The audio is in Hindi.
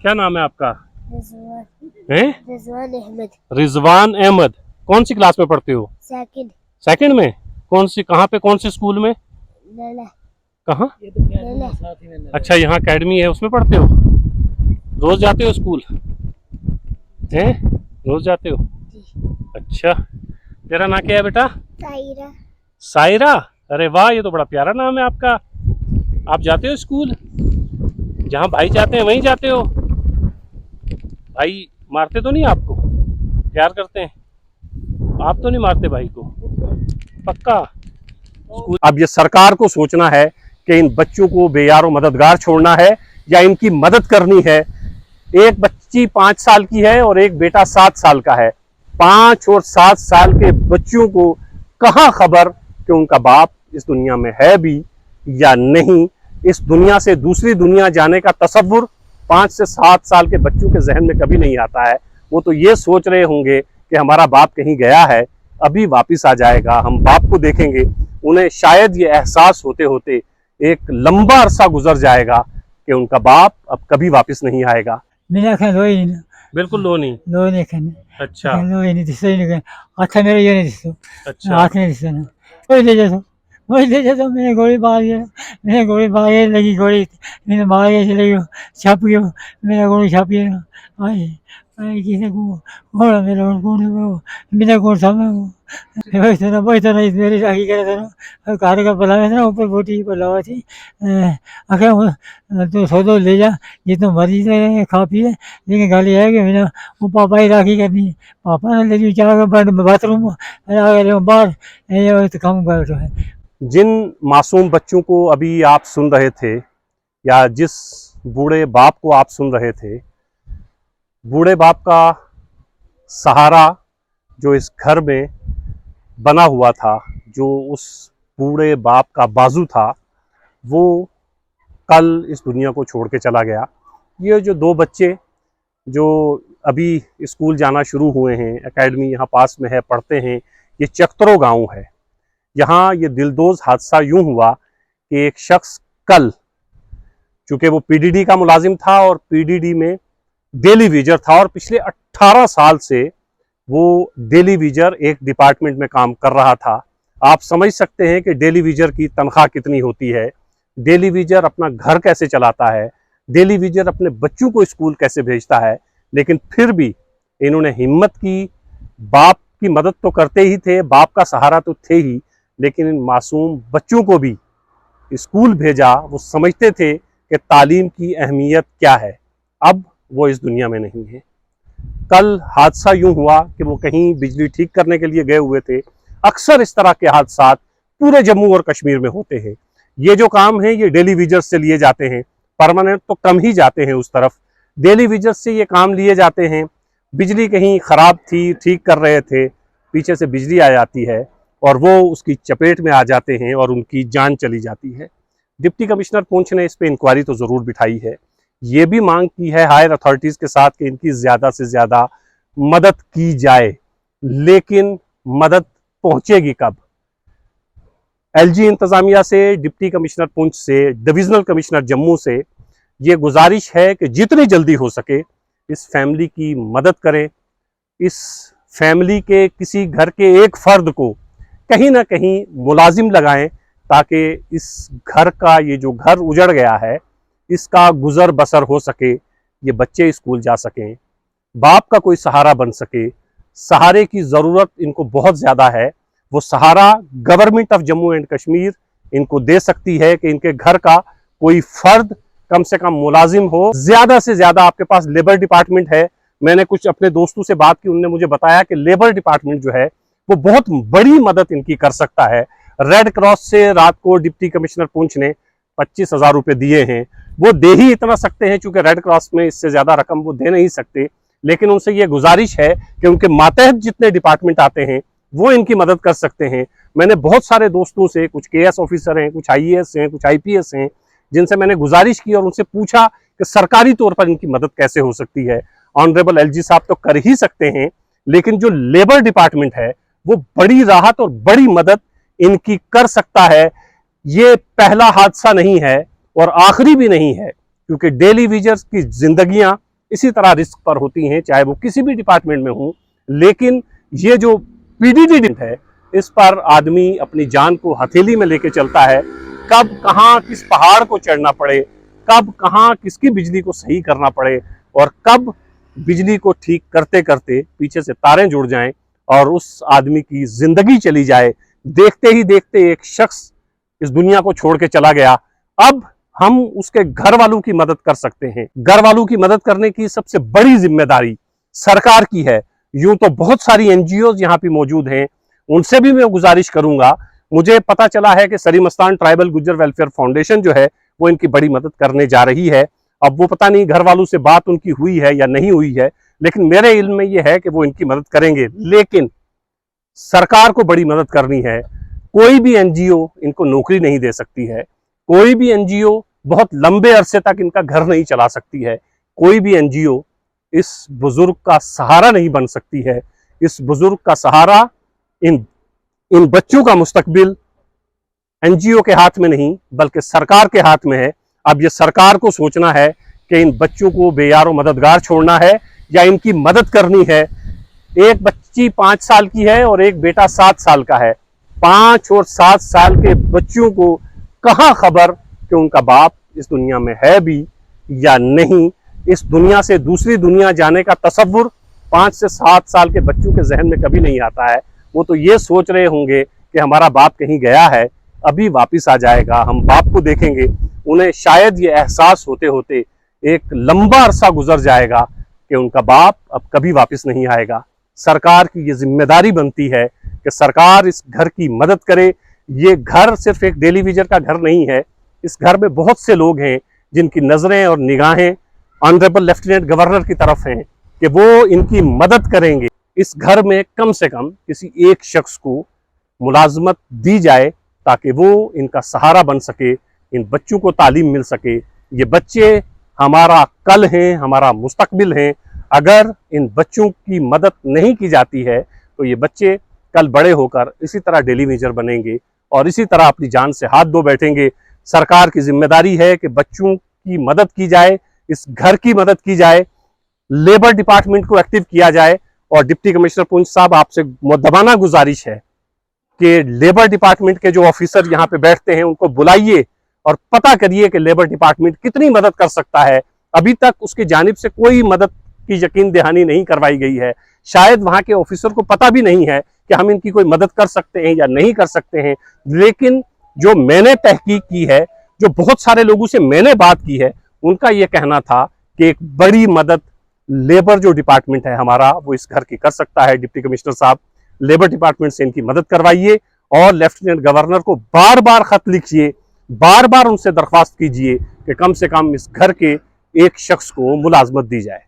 क्या नाम है आपका? रिजवान हैं? रिजवान अहमद। रिजवान अहमद। कौन सी क्लास में पढ़ते हो? सेकंड। सेकंड में? कौन सी, कहाँ पे, कौन से स्कूल में? लला। कहाँ? लला। अच्छा, यहाँ अकेडमी है, उसमें पढ़ते हो? रोज जाते हो स्कूल? हैं? रोज जाते हो? अच्छा। तेरा नाम क्या है बेटा? सायरा। सायरा। अरे वाह, ये तो बड़ा प्यारा नाम है आपका। आप जाते हो स्कूल? जहाँ भाई जाते हैं वहीं जाते हो? भाई मारते तो नहीं आपको? प्यार करते हैं? आप तो नहीं मारते भाई को? पक्का? अब ये सरकार को सोचना है कि इन बच्चों को बेयारो मददगार छोड़ना है या इनकी मदद करनी है। एक बच्ची 5 साल की है और एक बेटा 7 साल का है। 5 और 7 साल के बच्चों को कहाँ खबर कि उनका बाप इस दुनिया में है भी या नहीं। इस दुनिया से दूसरी दुनिया जाने का तसव्वुर 5 से 7 साल के बच्चों के जहन में कभी नहीं आता है। वो तो ये सोच रहे होंगे कि हमारा बाप कहीं गया है, अभी वापिस आ जाएगा, हम बाप को देखेंगे। उन्हें शायद ये एहसास होते होते एक लंबा अरसा गुजर जाएगा कि उनका बाप अब कभी वापिस नहीं आएगा। Mina kan loin बिल्कुल लो नहीं। loin kan अच्छा kan loin di sini kan अच्छा मेरे ये नहीं दिसो अच्छा हाथ नहीं दिसो ना वही ले जाता मैंने गोली मार दिया मैंने गोली मार लगी गोली मैंने मार के चले गयो छाप गयो मेरा गोली छापी आई आई किसी को और मेरा कौन है मेरा कौन सामने वही तो नहीं मेरी राखी करे था कार का पला था ऊपर बोटी पलावा थी आखिर तो सौदो ले जा जितना मर्जी से खा पिए लेकिन गाली है कि मेरा वो पापा ही राखी करनी है पापा ने ले जी चाह बाथरूम बाहर ये तो काम कर रहा है। जिन मासूम बच्चों को अभी आप सुन रहे थे या जिस बूढ़े बाप को आप सुन रहे थे, बूढ़े बाप का सहारा जो इस घर में बना हुआ था, जो उस बूढ़े बाप का बाजू था, वो कल इस दुनिया को छोड़ के चला गया। ये जो 2 बच्चे जो अभी स्कूल जाना शुरू हुए हैं, एकेडमी यहाँ पास में है, पढ़ते हैं, ये चक्तरो गांव है। यहाँ ये दिलदोज हादसा यूं हुआ कि एक शख्स कल, चूंकि वो पीडीडी का मुलाजिम था और पीडीडी में डेली वेजर था और पिछले 18 साल से वो डेली वेजर एक डिपार्टमेंट में काम कर रहा था। आप समझ सकते हैं कि डेली वेजर की तनख्वाह कितनी होती है, डेली वेजर अपना घर कैसे चलाता है, डेली वेजर अपने बच्चों को स्कूल कैसे भेजता है। लेकिन फिर भी इन्होंने हिम्मत की, बाप की मदद तो करते ही थे, बाप का सहारा तो थे ही, लेकिन इन मासूम बच्चों को भी स्कूल भेजा। वो समझते थे कि तालीम की अहमियत क्या है। अब वो इस दुनिया में नहीं है। कल हादसा यूं हुआ कि वो कहीं बिजली ठीक करने के लिए गए हुए थे। अक्सर इस तरह के हादसा पूरे जम्मू और कश्मीर में होते हैं। ये जो काम है ये डेली वेजर्स से लिए जाते हैं, परमानेंट तो कम ही जाते हैं उस तरफ। डेली वेजर्स से ये काम लिए जाते हैं। बिजली कहीं ख़राब थी, ठीक कर रहे थे, पीछे से बिजली आ जाती है और वो उसकी चपेट में आ जाते हैं और उनकी जान चली जाती है। डिप्टी कमिश्नर पुंछ ने इस पर इंक्वायरी तो ज़रूर बिठाई है। ये भी मांग की है हायर अथॉरिटीज़ के साथ कि इनकी ज़्यादा से ज़्यादा मदद की जाए, लेकिन मदद पहुंचेगी कब? एलजी इंतज़ामिया से, डिप्टी कमिश्नर पुंछ से, डिविजनल कमिश्नर जम्मू से ये गुजारिश है कि जितनी जल्दी हो सके इस फैमिली की मदद करें। इस फैमिली के किसी घर के एक फ़र्द को कहीं ना कहीं मुलाजिम लगाएं ताकि इस घर का, ये जो घर उजड़ गया है, इसका गुजर बसर हो सके, ये बच्चे स्कूल जा सकें, बाप का कोई सहारा बन सके। सहारे की ज़रूरत इनको बहुत ज़्यादा है। वो सहारा government of Jammu and Kashmir इनको दे सकती है कि इनके घर का कोई फ़र्द कम से कम मुलाजिम हो। ज़्यादा से ज़्यादा आपके पास लेबर डिपार्टमेंट है। मैंने कुछ अपने दोस्तों से बात की, उन्होंने मुझे बताया कि लेबर डिपार्टमेंट जो है वो बहुत बड़ी मदद इनकी कर सकता है। रेड क्रॉस से रात को डिप्टी कमिश्नर पुंछ ने 25,000 रुपये दिए हैं। वो दे ही इतना सकते हैं क्योंकि रेड क्रॉस में इससे ज़्यादा रकम वो दे नहीं सकते, लेकिन उनसे ये गुजारिश है कि उनके मातहत जितने डिपार्टमेंट आते हैं वो इनकी मदद कर सकते हैं। मैंने बहुत सारे दोस्तों से, कुछ केएस ऑफिसर हैं, कुछ आईएएस हैं, कुछ आईपीएस हैं, जिनसे मैंने गुजारिश की और उनसे पूछा कि सरकारी तौर पर इनकी मदद कैसे हो सकती है। ऑनरेबल एलजी साहब तो कर ही सकते हैं, लेकिन जो लेबर डिपार्टमेंट है वो बड़ी राहत और बड़ी मदद इनकी कर सकता है। ये पहला हादसा नहीं है और आखिरी भी नहीं है, क्योंकि डेली वेजर्स की जिंदगियां इसी तरह रिस्क पर होती हैं, चाहे वो किसी भी डिपार्टमेंट में हो। लेकिन ये जो पीडीडी है, इस पर आदमी अपनी जान को हथेली में लेके चलता है। कब कहाँ किस पहाड़ को चढ़ना पड़े, कब कहाँ किसकी बिजली को सही करना पड़े, और कब बिजली को ठीक करते करते पीछे से तारें जुड़ जाएं और उस आदमी की जिंदगी चली जाए। देखते ही देखते एक शख्स इस दुनिया को छोड़ के चला गया। अब हम उसके घर वालों की मदद कर सकते हैं। घर वालों की मदद करने की सबसे बड़ी जिम्मेदारी सरकार की है। यूं तो बहुत सारी एनजीओ यहाँ पे मौजूद हैं, उनसे भी मैं गुजारिश करूंगा। मुझे पता चला है कि सरी Mastan tribal Gujjar welfare foundation जो है वो इनकी बड़ी मदद करने जा रही है। अब वो पता नहीं घर वालों से बात उनकी हुई है या नहीं हुई है, लेकिन मेरे इल्म में ये है कि वो इनकी मदद करेंगे। लेकिन सरकार को बड़ी मदद करनी है। कोई भी एनजीओ इनको नौकरी नहीं दे सकती है, कोई भी एनजीओ बहुत लंबे अरसे तक इनका घर नहीं चला सकती है, कोई भी एनजीओ इस बुजुर्ग का सहारा नहीं बन सकती है। इस बुजुर्ग का सहारा इन बच्चों का मुस्तकबिल एनजीओ के हाथ में नहीं बल्कि सरकार के हाथ में है। अब ये सरकार को सोचना है कि इन बच्चों को बेयारो मददगार छोड़ना है या इनकी मदद करनी है। एक बच्ची 5 साल की है और एक बेटा 7 साल का है। 5 और 7 साल के बच्चों को कहाँ खबर कि उनका बाप इस दुनिया में है भी या नहीं। इस दुनिया से दूसरी दुनिया जाने का तसव्वुर 5 से 7 साल के बच्चों के जहन में कभी नहीं आता है। वो तो ये सोच रहे होंगे कि हमारा बाप कहीं गया है, अभी वापस आ जाएगा, हम बाप को देखेंगे। उन्हें शायद ये एहसास होते होते एक लंबा अरसा गुजर जाएगा कि उनका बाप अब कभी वापस नहीं आएगा। सरकार की ये जिम्मेदारी बनती है कि सरकार इस घर की मदद करे। ये घर सिर्फ एक डेली विजर का घर नहीं है, इस घर में बहुत से लोग हैं जिनकी नज़रें और निगाहें ऑनरेबल लेफ्टिनेंट गवर्नर की तरफ हैं कि वो इनकी मदद करेंगे। इस घर में कम से कम किसी एक शख्स को मुलाजमत दी जाए ताकि वो इनका सहारा बन सके, इन बच्चों को तालीम मिल सके। ये बच्चे हमारा कल हैं, हमारा मुस्तकबिल हैं। अगर इन बच्चों की मदद नहीं की जाती है तो ये बच्चे कल बड़े होकर इसी तरह डेली वेजर बनेंगे और इसी तरह अपनी जान से हाथ धो बैठेंगे। सरकार की जिम्मेदारी है कि बच्चों की मदद की जाए, इस घर की मदद की जाए, लेबर डिपार्टमेंट को एक्टिव किया जाए। और डिप्टी कमिश्नर पुंछ साहब, आपसे मुद्दबाना गुजारिश है कि लेबर डिपार्टमेंट के जो ऑफिसर यहाँ पे बैठते हैं उनको बुलाइए और पता करिए कि लेबर डिपार्टमेंट कितनी मदद कर सकता है। अभी तक उसकी जानिब से कोई मदद की यकीन दहानी नहीं करवाई गई है। शायद वहां के ऑफिसर को पता भी नहीं है कि हम इनकी कोई मदद कर सकते हैं या नहीं कर सकते हैं। लेकिन जो मैंने तहकीक की है, जो बहुत सारे लोगों से मैंने बात की है, उनका यह कहना था कि एक बड़ी मदद लेबर जो डिपार्टमेंट है हमारा वो इस घर की कर सकता है। डिप्टी कमिश्नर साहब, लेबर डिपार्टमेंट से इनकी मदद करवाइए और लेफ्टिनेंट गवर्नर को बार बार खत लिखिए, बार बार उनसे दरख्वास्त कीजिए कि कम से कम इस घर के एक शख्स को मुलाजमत दी जाए।